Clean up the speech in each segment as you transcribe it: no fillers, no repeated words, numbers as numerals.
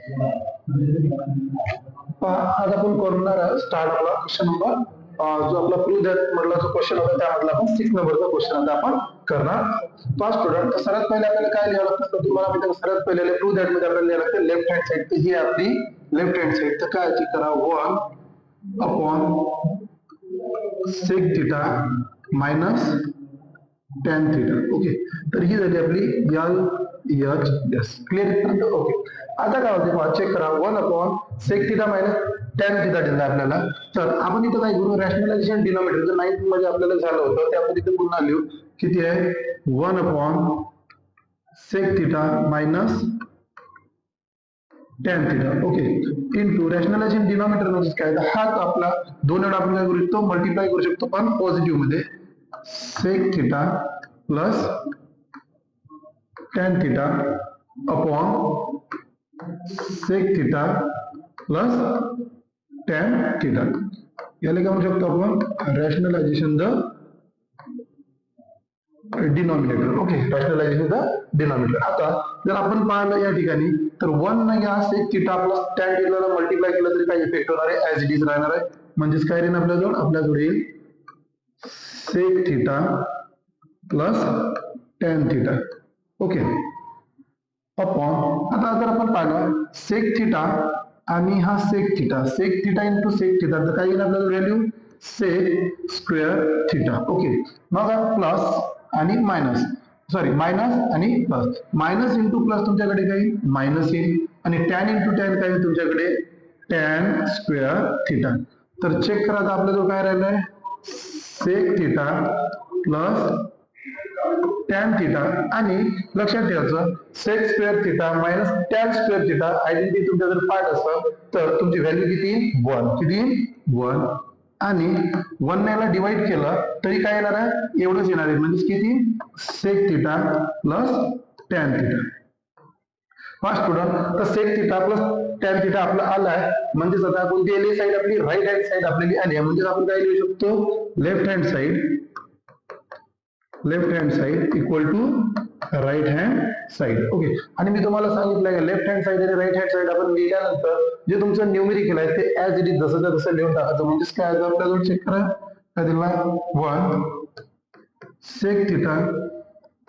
आज आपण करणार स्टार्ट आपला क्वेश्चन नंबर जो आपला प्रूव्ह दॅट मधला जो क्वेश्चन होता त्यामधला आपण 6 नंबरचा क्वेश्चन आता आपण करणार. फर्स्ट स्टुडंट, सर्वात पहिले आपल्याला काय लिहावं लागतं तुम्हाला मी सर्वात पहिले प्रूव्ह दॅट मध्ये आपल्याला लिहावं लागतं लेफ्ट हँड साइड. तर ही आपली लेफ्ट हँड साइड. तर काय ची करा 1 upon sec theta minus tan theta. Okay, तर ही झाली आपली LHS. क्लिअर? ओके, आता काय होते पहा, चेक करा 1 upon sec theta minus tan theta दिला आपल्याला. तर आपण इथं काय करू, रॅशनलायझेशन डिनॉमिनेटर जे 9th मध्ये आपल्याला झालं होतं ते आपण इथे पुन्हा लिहू. किती आहे 1 upon sec theta minus tan theta. Okay, into rationalisation denominator म्हणजे काय, हा आपला दोन वेळा आपण काय करू शकतो मल्टिप्लाय करू शकतो पण पॉझिटिव्ह मध्ये. sec theta plus tan theta upon sec theta plus tan theta. याला काय म्हणू शकतो आपण rationalisation the denominator. Okay, rationalisation the denominator. आता जर आपण पाहिलं या ठिकाणी तर 1 न या sec थीटा प्लस tan थीटाला मल्टिप्लाय केलं तरी काही इफेक्ट होणार आहे, ऍज इट इज राहणार आहे. म्हणजेच काय राहील आपल्याजवळ येईल sec theta plus tan theta. Okay, upon आता जर आपण पाहिलं sec थीटा आणि हा sec theta into sec theta तर काय येईल आपल्याला value sec square theta. Okay, मग प्लस आणि मायनस, सॉरी मायनस आणि प्लस, मायनस इंटू प्लस तुमच्याकडे काही मायनस येईल आणि टॅन इंटू टॅन काय येईल तुमच्याकडे टॅन स्क्वेअर थीटा. तर चेक करा आता आपल्याजवळ काय राहिलंय sec theta plus tan theta आणि लक्षात ठेवायचं sec square theta minus tan square theta identity तुमच्या जर पार्ट असेल तर तुमची व्हॅल्यू किती 1. किती 1 आणि 1 ने याला डिवाइड केलं तरी काय येणार आहे एवढंच येणार आहे, म्हणजे किती sec theta plus tan theta. First student, तर sec theta plus tan theta आपला आलाय, म्हणजेच आता कोणती आली साइड आपली राईट हँड साइड आपल्याला आली आहे. म्हणजे आपण काय लिहू शकतो left hand side equal to right hand side. Okay, आणि मी तुम्हाला सांगितलं लेफ्ट हँड साइड आणि राईट हँड साइड आपण लिहिल्यानंतर जे तुमचं न्यूमेरिकल आहे ते ऍज इट इज जसं तसं लिहून टाकायचं. म्हणजेच काय आपल्याला चेक करा काय दिला 1 sec theta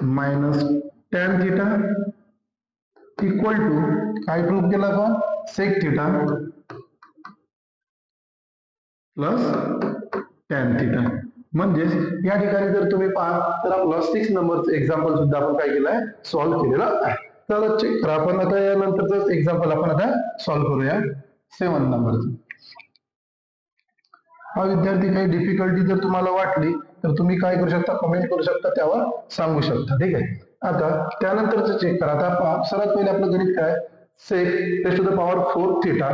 minus tan theta equal to काय प्रूव्ह केला आपण sec theta plus tan theta. म्हणजेच या ठिकाणी जर तुम्ही पाहा तर आपलं 6 नंबरचं एक्झाम्पल सुद्धा आपण काय केलंय सॉल्व्ह केलेलं आहे. तर चेक करा आपण आता यानंतरच एक्झाम्पल आपण आता सॉल्व्ह करूया 7 नंबरचं. हा विद्यार्थी काही डिफिकल्टी जर तुम्हाला वाटली तर तुम्ही काय करू शकता कमेंट करू शकता, त्यावर सांगू शकता. ठीक आहे, आता त्यानंतरच चेक करा. आता सर्वात पहिले आपलं गणित काय sec raised to the power 4 theta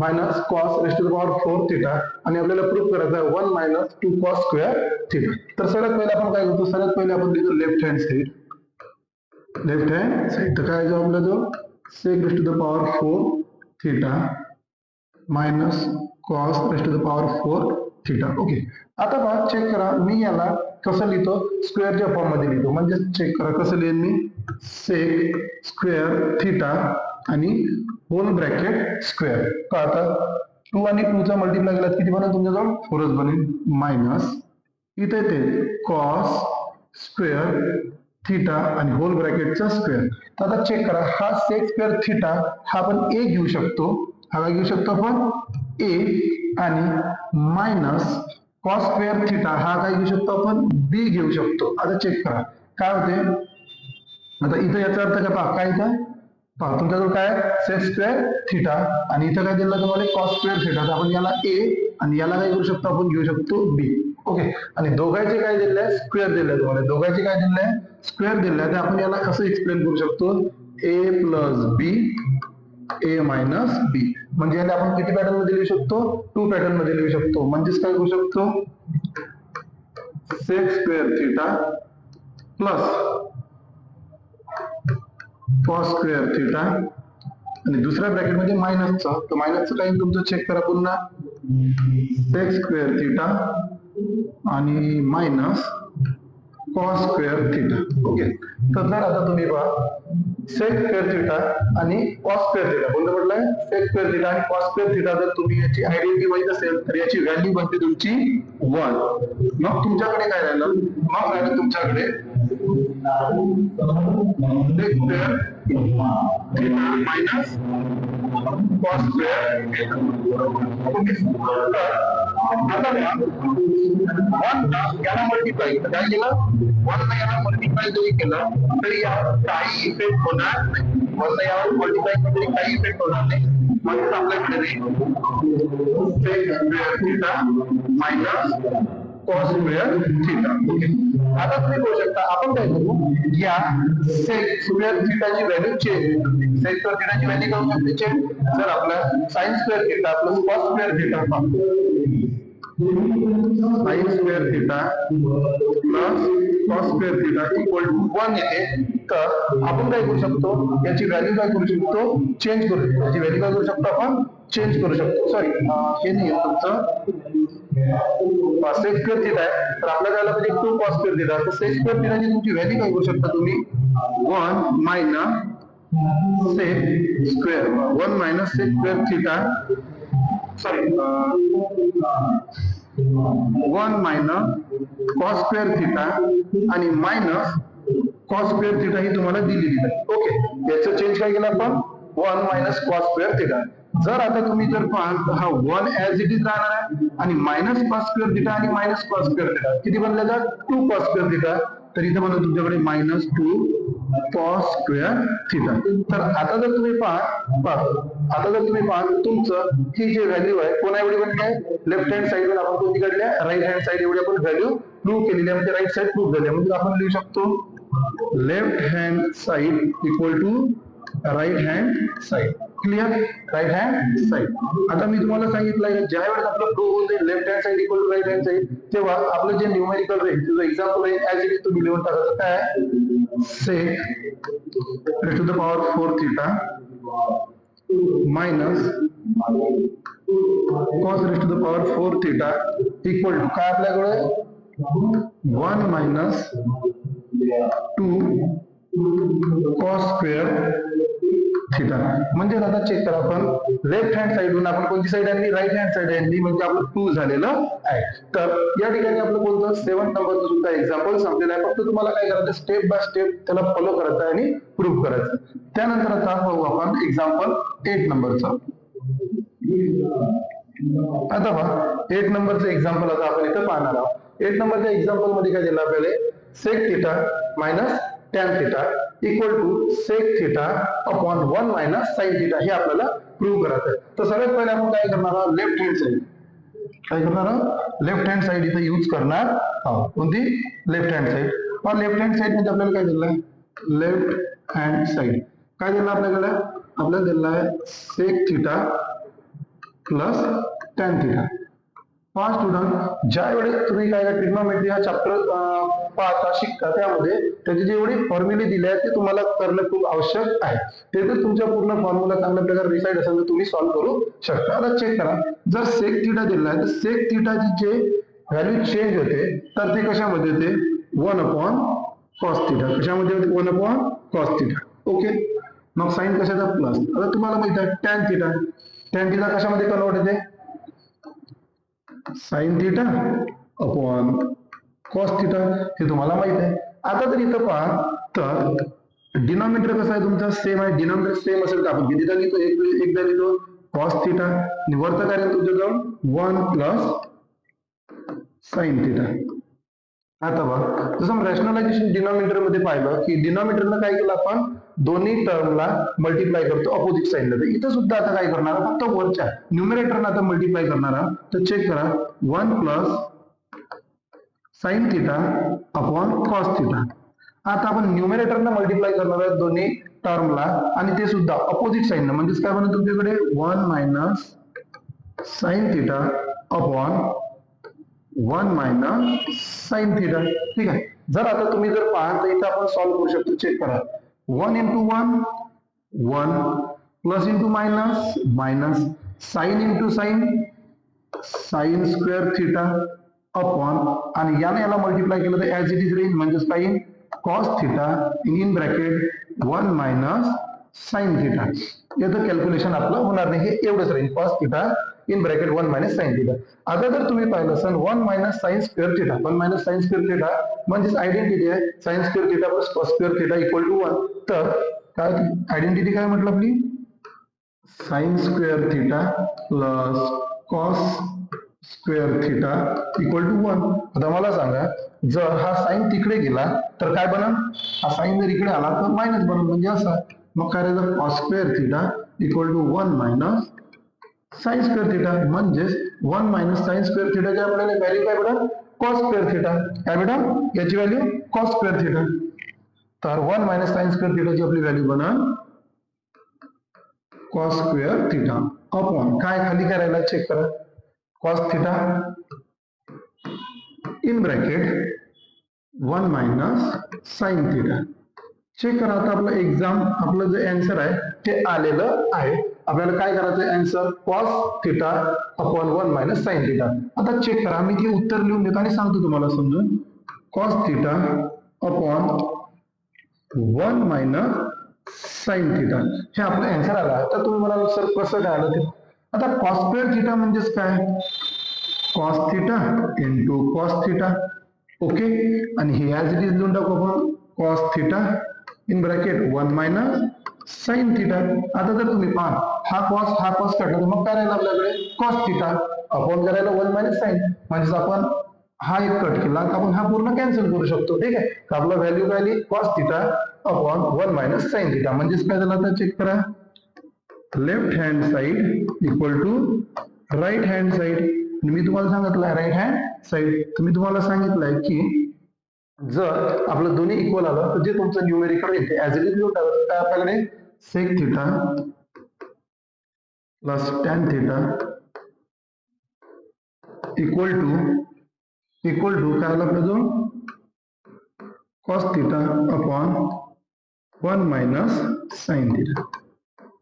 minus cos raised to the power 4 theta आणि आपल्याला प्रूव्ह करायचं आहे 1 मायनस 2 cos स्क्वेअर थीटा. तर सर्वात पहिले आपण काय करतो, सर्वात पहिले आपण लिहितो लेफ्ट हँड साइड. तर काय जो आपला जो sec raised to the power 4 theta minus cos raised to the power 4 theta. Okay, आता पहा चेक करा मी याला कसं लिहितो स्क्वेअरच्या फॉर्म मध्ये लिहितो. म्हणजे चेक करा कसं लिहिन मी sec स्क्वेअर थीटा आणि होल ब्रॅकेट स्क्वेअर. का आता 2 आणि 2 चा मल्टिप्लाय केला किती बनेल तुमच्याजवळ 4च बनेल मायनस इथे येते cos स्क्वेअर थीटा आणि होल ब्रॅकेटचा स्क्वेअर. तर आता चेक करा हा sec स्क्वेअर थीटा हा आपण a घेऊ शकतो, हा काय घेऊ शकतो आपण a आणि मायनस cos स्क्वेअर थीटा हा काय घेऊ शकतो आपण b घेऊ शकतो. आता चेक करा काय होते, आता इथं याचा अर्थ काय पहा काय इथं पहा तुमच्याजवळ काय sec स्क्वेअर थीटा आणि इथं काय दिलं तुम्हाला cos स्क्वेअर थीटा. तर आपण याला a आणि याला काय करू शकतो आपण घेऊ शकतो b. ओके, आणि दोघांचे काय दिले स्क्वेअर दिले तुम्हाला, दोघांचे काय दिले स्क्वेअर दिले. तर आपण याला कसं एक्सप्लेन करू शकतो a plus b a minus b. म्हणजे याला आपण किती पॅटर्न मध्ये लिहू शकतो 2 पॅटर्न मध्ये लिहू शकतो. म्हणजेच काय करू शकतो sec square theta plus cos square theta आणि दुसऱ्या ब्रॅकेट मध्ये मायनसचा, तर मायनसचं काही तुमचं चेक करा पुन्हा sec स्क्वेअर थीटा आणि minus cos square theta. Okay, तर जर आता तुम्ही पहा सेक स्क्वेअर थिटा आणि कॉस स्क्वेअर थिटा. कोणतं म्हटलंय? सेक स्क्वेअर थिटा आणि कॉस स्क्वेअर थिटा. जर तुम्ही याची आयडेंटिटी माहित असेल तर याची व्हॅल्यू बनते तुमची 1. मग तुमच्याकडे काय राहिलं? मग राहिलं तुमच्याकडे sec square theta minus cos square theta. आता याला मल्टिप्लाय काय केलं? 1 याला मल्टिप्लाय जरी केलं तरी यावर काही इफेक्ट होणार नाही. 1 यावर मल्टिप्लाय केलं तरी काही इफेक्ट होणार नाही. म्हणून आपल्याकडे sec square theta minus cos square theta. आता तुम्ही बघू शकता आपण काय करू, या सेक स्क्वेअर थिटाची व्हॅल्यू चेंज. सेक स्क्वेअर थिटाची व्हॅल्यू करू शकते चेंज. जर आपला sine square theta plus cos square theta sine square theta plus cos square theta equal to 1 येते, तर आपण काय करू शकतो, याची व्हॅल्यू काय करू शकतो, चेंज करू शकतो. याची व्हॅल्यू काय करू शकतो, आपण चेंज करू शकतो. सॉरी हे नाही तुमचं सेक स्क्वेअर थिटा आहे, तर आपल्याला काय पाहिजे 2 कॉस स्क्वेअर थिटा. तर सेक स्क्वेअर थिटाची तुमची व्हॅल्यू काय करू शकता तुम्ही 1 minus sec square 1 minus sec square theta sorry 1 minus cos square theta आणि मायनस कॉस स्क्वेअर थिटा ही तुम्हाला दिलेली आहे. ओके, याचं चेंज काय केलं आपण 1 मायनस कॉस स्क्वेअर थिटा. जर आता तुम्ही जर पाहाल हा 1 ऍज इट इज राहणार आहे आणि मायनस कॉस स्क्वेअर थिटा आणि मायनस कॉस स्क्वेअर थिटा किती बनले जात 2 कॉस स्क्वेअर थिटा. तर इथे म्हणून तुमच्याकडे मायनस 2 कॉस स्क्वेअर थिटा. तर आता जर तुम्ही आता जर तुम्ही पाहाल तुमचं ही जी व्हॅल्यू आहे कोणा एवढी बनली आहे, लेफ्ट हँड साइड आपण कोणती काढली आहे, राईट हँड साइड एवढी आपण व्हॅल्यू प्रूव्ह केलेली आहे. म्हणजे राईट साइड प्रूव्ह झाली आहे. म्हणजे आपण लिहू शकतो left hand side equal to right hand side. Clear? Right hand side. आता मी तुम्हाला सांगितलं ज्या वेळेस आपलं प्रूव्ह होऊन जाईल left hand side equal to right hand side, तेव्हा आपलं जे न्यूमेरिकल राहील तुझं एक्झाम्पल राहील ऍज इट इज तुम्ही लिहून टाकायचं काय sec raise to the power 4 theta minus cos raise to the power 4 theta equal to काय आपल्याकडे 1 मायनस 2 कॉस स्क्वेअर थिटा. म्हणजे आता चेक करा आपण लेफ्ट हँड साइडून आपण कोणती साइड आणली, राईट हँड साइड आणली, म्हणजे आपलं 2 झालेलं आहे. तर या ठिकाणी आपलं कोणतं 7 नंबरचं सुद्धा एक्झाम्पल संपलेलं आहे. फक्त तुम्हाला काय करायचं स्टेप बाय स्टेप त्याला फॉलो करायचं आणि प्रूव्ह करायचं. त्यानंतर आता पाहू आपण एक्झाम्पल 8 नंबरचं. आता पहा 8 नंबरचं एक्झाम्पल आता आपण इथं पाहणार आहोत. 8 नंबरच्या एक्झाम्पल मध्ये काय दिलं आपल्याला sec theta minus tan theta equal to sec theta upon 1 minus sine theta हे आपल्याला प्रूव्ह करायचं आहे. तर सगळ्यात पहिले आपण काय करणार आहोत, लेफ्ट हँड साइड काय करणार आहोत, लेफ्ट हँड साइड इथे यूज करणार आहोत. कोणती लेफ्ट हँड साइड. पण लेफ्ट हँड साइड मध्ये आपल्याला काय दिलं आहे, लेफ्ट हँड साइड काय दिलं आपल्याकडे, आपल्याला दिलं आहे sec theta plus tan theta. पहा स्टुडंट, ज्या वेळेस तुम्ही काय ट्रिग्नोमेट्री हा चॅप्टर पाहता शिकता त्यामध्ये त्याची जेवढी फॉर्म्युले दिले आहेत ते तुम्हाला करणं खूप आवश्यक आहे. ते जर तुमच्या पूर्ण फॉर्म्युला चांगल्या प्रकारे रिसाइड असेल तर तुम्ही सॉल्व्ह करू शकता. आता चेक करा, जर सेक थिटा दिला आहे तर सेक थिटाची जे व्हॅल्यू चेंज होते तर ते कशामध्ये होते 1 अपॉन कॉस थिटा. कशामध्ये होते 1 अपॉन कॉस थिटा. ओके, मग साइन कशाचा प्लस. आता तुम्हाला माहित आहे टॅन थिटा, टॅन थिटा कशामध्ये कन्वर्ट होते sine theta upon cos theta, हे तुम्हाला माहित आहे. आता जर इथं पहा तर डिनॉमिनेटर कसा आहे तुमचा सेम आहे. डिनॉमिनेटर सेम असेल तर आपण कितीदा लिहितो, एकदा लिहितो कॉस थिटा आणि वरचं काय आहे तुमच्याजवळ 1 प्लस साइन थिटा. आता बघा जसं रॅशनलायझेशन डिनॉमिनेटर मध्ये पाहिलं की डिनॉमिनेटरला काय केलं आपण दोन्ही टर्मला मल्टिप्लाय करतो अपोजिट साइडला. तर इथं सुद्धा आता काय करणार फक्त वरच्या न्यूमरेटरला आता मल्टिप्लाय करणार. तर चेक करा 1 plus sine theta upon cos theta. आता आपण न्यूमरेटरला मल्टिप्लाय करणार आहोत दोन्ही टर्मला आणि ते सुद्धा अपोजिट साइडला. म्हणजेच काय बनत तुमच्याकडे 1 minus sine theta upon 1 minus sine theta. ठीक आहे. जर आता तुम्ही जर पाहाल तर इथं आपण सॉल्व्ह करू शकतो. चेक करा 1 into 1 1 plus into minus minus sine into sine sign square theta upon आणि याने याला मल्टिप्लाय केलं तर ऍज इट इज राहील म्हणजे sine cos theta in bracket 1 minus sine theta. याचं कॅल्क्युलेशन आपलं होणार नाही, हे एवढंच राहील cos theta in bracket 1 minus sine theta. आता जर तुम्ही पाहिलं असेल 1 minus sine square theta, 1 minus sine square theta म्हणजेच आयडेंटिटी आहे, sine square theta plus cos square theta equal to 1. तर काय आयडेंटिटी काय म्हटलं आपली, sine square theta plus cos square theta equal to 1. आता मला सांगा, जर हा साइन तिकडे गेला तर काय बनल, हा साइन जर इकडे आला तर मायनस बनल, म्हणजे असा. मग काय राहिलं, cos square theta equal to 1 minus sine square theta. म्हणजेच 1 मायनस साइन स्क्वेअर थिटाची आपल्याला व्हॅल्यू काय भेटल, कॉस स्क्वेअर थिटा. काय भेटल, याची व्हॅल्यू कॉस स्क्वेअर थिटा. तर 1 मायनस साइन स्क्वेअर थिटाची आपली व्हॅल्यू बनल कॉस स्क्वेअर थिटा अपॉन काय, खाली काय राहिला चेक करा, cos theta in bracket 1 minus sine theta. Check करा. आता आपलं एक्झाम, आपलं जे आन्सर आहे ते आलेलं आहे. आपल्याला काय करायचं आहे, answer cos theta upon 1 minus sine theta. आता चेक करा, मी ते उत्तर लिहून देतो आणि सांगतो तुम्हाला समजून. Cos theta upon 1 minus sine theta, हे आपलं आन्सर आला आहे. तर तुम्ही म्हणाल सर कसं काय आलं ते. आता कॉस स्क्वेअर थिटा म्हणजेच काय, cos theta into cos theta. Okay, आणि हे ॲज इट इज लिहून टाकू आपण, cos theta in bracket 1 minus sine theta. आता जर तुम्ही पहा, हा कॉस काढला तर मग काय राहिलं आपल्याकडे, कॉस थिटा अपॉन करायला 1 मायनस साइन. म्हणजे आपण हा एक कट केला तर आपण हा पूर्ण कॅन्सल करू शकतो. ठीक आहे, तर आपला व्हॅल्यू काय आली, cos theta upon 1 minus sine theta. म्हणजेच काय झालं, आता चेक करा, left hand side equal to right hand side. मी तुम्हाला सांगितलंय राईट हँड साइड, तर मी तुम्हाला सांगितलंय की जर आपलं दोन्ही इक्वल आलं तर जे तुमचं न्यूमेरिकल येते ऍज इट इज लिहून टाकायचं. काय आपल्याकडे, sec theta plus tan theta equal to काय आला आपल्याजवळ, cos theta upon 1 minus sine theta.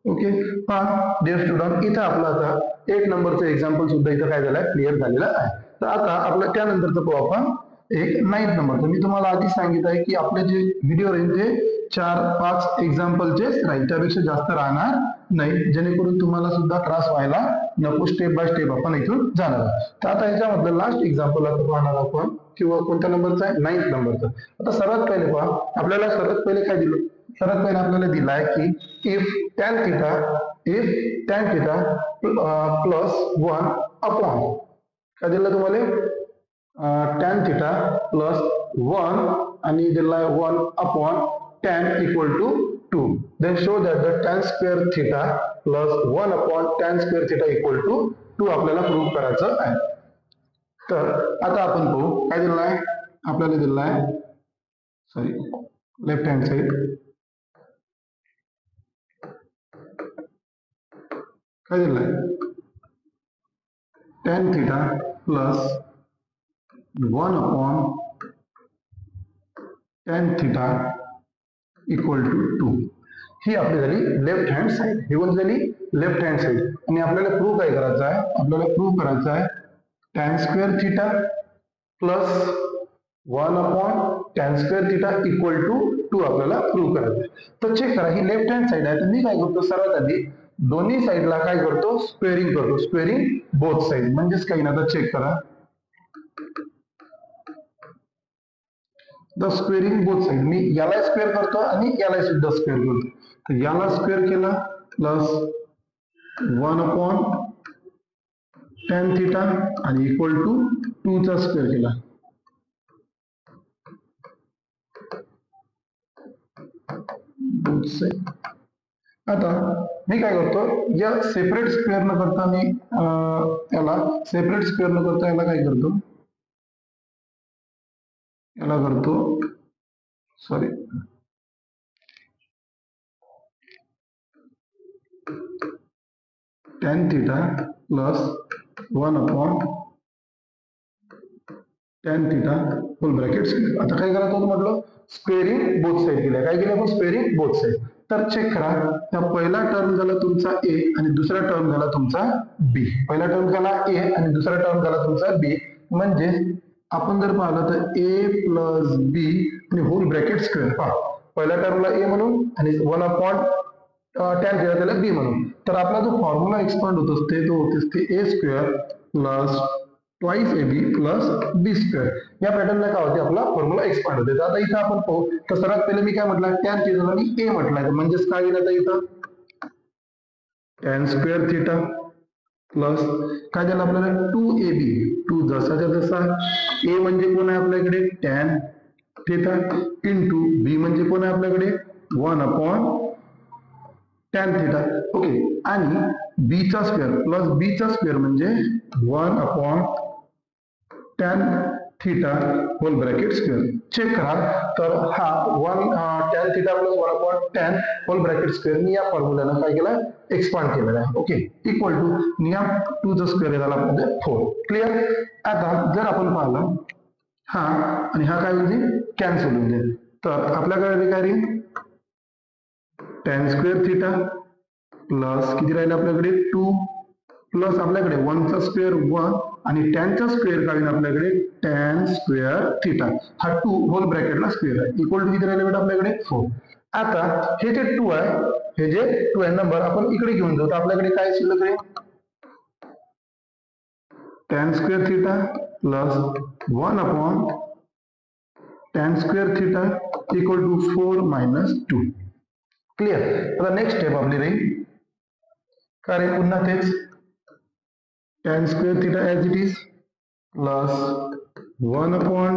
Okay, पहा डिअर स्टुडंट, इथं आपलं आता 1 नंबरचं एक्झाम्पल सुद्धा इथं काय झालंय, क्लिअर झालेलं आहे. तर आता आपलं त्यानंतरचं पाहू आपण एक 9th नंबरचं. मी तुम्हाला आधी सांगितलं आहे की आपले जे व्हिडिओ राहील ते 4-5 एक्झाम्पलचेच राहील, त्यापेक्षा जास्त राहणार नाही, जेणेकरून तुम्हाला सुद्धा त्रास व्हायला नको. स्टेप बाय स्टेप आपण इथून जाणार आहोत. तर आता याच्यामधलं लास्ट एक्झाम्पल आता पाहणार आपण, किंवा कोणत्या नंबरचं आहे, 9th नंबरचं. आता सर्वात पहिले पहा, आपल्याला सर्वात पहिले काय दिलं, सर्वात पहिले आपल्याला दिलाय की if tan theta plus 1 upon काय दिलं तुम्हाला, टॅन थिटा प्लस 1 आणि दिलाय 1 upon tan equal to 2. Then show that the tan square theta plus 1 upon tan square theta equal to 2 आपल्याला प्रूव्ह करायचं आहे. तर आता आपण पाहू काय दिलाय, आपल्याला दिलाय सॉरी लेफ्ट हँड साइड काय दिलाय, tan theta plus 1 upon tan theta equal to 2. ही आपली झाली लेफ्ट हँड साइड. ही कोणती झाली, लेफ्ट हँड साइड. आणि आपल्याला प्रूव्ह काय करायचं आहे, आपल्याला प्रूव्ह करायचं आहे tan square theta plus 1 upon tan square theta equal to 2 आपल्याला प्रूव्ह करायचं आहे. तर चेक करा, ही लेफ्ट हँड साइड आहे. तर मी काय करतो, सर्वात आधी दोन्ही साइडला काय करतो, स्क्वेअरिंग करतो, स्क्वेअरिंग बोथ साइड. म्हणजेच काही ना, आता चेक करा, द स्क्वेअरिंग बोथ साइड. मी याला स्क्वेअर करतो आणि याला सुद्धा स्क्वेअर करतो. तर याला स्क्वेअर केला प्लस 1 अपॉन टॅन थिटा आणि इक्वल टू 2 चा स्क्वेअर केला. Both side. आता मी काय करतो, या सेपरेट स्क्वेअर न करता मी याला सेपरेट स्क्वेअर न करता याला काय करतो, याला करतो sorry tan theta plus 1 upon tan theta full bracket square. आता काय करायचं होतं म्हटलं, स्क्वेअरिंग बोथ साइड केलं. काय केलं आपण, स्क्वेअरिंग बोथ साइड. तर चेक करा, त्या पहिला टर्म झाला तुमचा ए आणि दुसरा टर्म झाला तुमचा बी. पहिला टर्म झाला ए आणि दुसरा टर्म झाला तुमचा बी. म्हणजे आपण जर पाहिलं तर ए प्लस बी आणि होल ब्रॅकेट स्क्वेअर. पहा पहिल्या टर्मला ए म्हणून आणि 1/tan थीटा त्याला बी म्हणून. तर आपला जो फॉर्म्युला एक्सपांड होत असते तो होत असते A square plus twice A B plus B square. या पॅटर्नला काय होते आपला फॉर्म्युला एक्सपांड होते. तर आता इथं आपण पाहू तर सर्वात पहिले मी काय म्हटलं टॅन थीटाला मी ए म्हटलं म्हणजेच काय येईल आता इथं टॅन स्क्वेअर थीटा प्लस काय झालं आपल्याला 2ab 2 जसाच्या तसा ए म्हणजे कोण आहे आपल्याकडे टॅन थीटा इंटू बी म्हणजे कोण आहे आपल्याकडे 1/tan थीटा. ओके आणि बी चा स्क्वेअर प्लस बी चा स्क्वेअर म्हणजे 1/tan theta whole bracket square. Check करा तर हा 1/tan theta plus 1/tan whole bracket square मी या फॉर्म्युल्यानं काय केलं एक्सपांड केलेलं आहे. ओके इक्वल टू या 2 चा स्क्वेअर झाला आपल्याला 4. क्लिअर. आता जर आपण पाहिलं हा आणि हा काय होईल कॅन्सल होऊन जाईल. तर आपल्याकडे काय राहील tan स्क्वेअर थीटा प्लस किती राहील आपल्याकडे 2 प्लस आपल्याकडे 1 चा स्क्वेअर 1 आणि tan चा स्क्वेअर काय आपल्याकडे tan स्क्वेअर थीटा हा 2 होल ब्रॅकेटला स्क्वेअर आहे इक्वल टू किती राहिले बेटा आपल्याकडे 4. आता हे जे 2 आहे हे जे 2 आहे नंबर आपण इकडे घेऊन जाऊ तर आपल्याकडे काय शिल्लक आहे tan square theta plus 1/tan square theta equal to 4 minus 2. Clear. आता नेक्स्ट स्टेप आपली राहील काय रे पुन्हा तेच tan square theta as it is plus 1/tan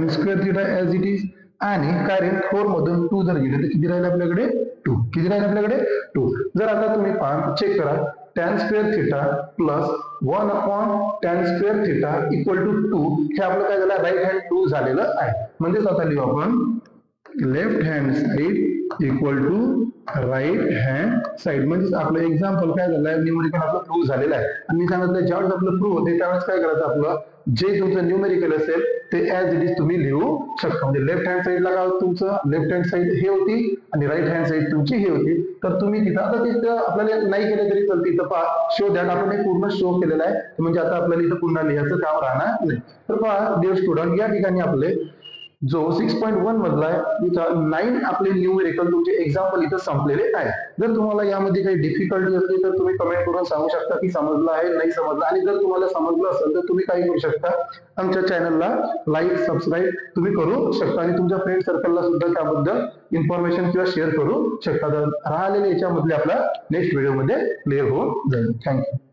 square theta as it is आणि काय रे 4 मधून 2 जर गेले तर किती राहील आपल्याकडे 2. किती राहील आपल्याकडे 2. जर आता तुम्ही पहा चेक करा tan square theta plus 1/tan square theta equal to 2 हे आपलं काय झालं राईट हँड रूल झालेलं आहे. म्हणजेच आता लिहू आपण left hand side equal to right hand side. म्हणजे आपलं एक्झाम्पल काय झालं आहे न्यूमेरिकल आपलं प्रूव्ह झालेलं आहे आणि मी सांगितलं ज्यावेळेस आपलं प्रूव्ह होते त्यावेळेस काय करायचं आपलं जे तुमचं न्यूमेरिकल असेल ते ॲज इट इज तुम्ही लिहू शकता. म्हणजे लेफ्ट हँड साइडला काय होतं तुमचं लेफ्ट हँड साइड हे होती आणि राईट हँड साइड तुमची हे होती. तर तुम्ही तिथं आता तिथं आपल्याला नाही केलं तरी चालतं इथं पहा शो दॅट आपण हे पूर्ण शो केलेलं आहे. म्हणजे आता आपल्याला इथं पुन्हा लिहायचं काम राहणार नाही. तर पहा डिअर स्टुडंट या ठिकाणी आपले जो 6.1 मधला आहे इथं 9 आपले न्यूमेरिकल तुमचे एक्झाम्पल इथं संपलेले आहे. जर तुम्हाला यामध्ये काही डिफिकल्टी असली तर तुम्ही कमेंट करून सांगू शकता की समजलं आहे नाही समजलं. आणि जर तुम्हाला समजलं असेल तर तुम्ही काय करू शकता आमच्या चॅनलला लाईक सबस्क्राईब तुम्ही करू शकता आणि तुमच्या फ्रेंड सर्कलला सुद्धा त्याबद्दल इन्फॉर्मेशन किंवा शेअर करू शकता. तर राहिलेले याच्यामधले आपल्या नेक्स्ट व्हिडिओमध्ये क्लिअर होऊन जाईल. थँक्यू.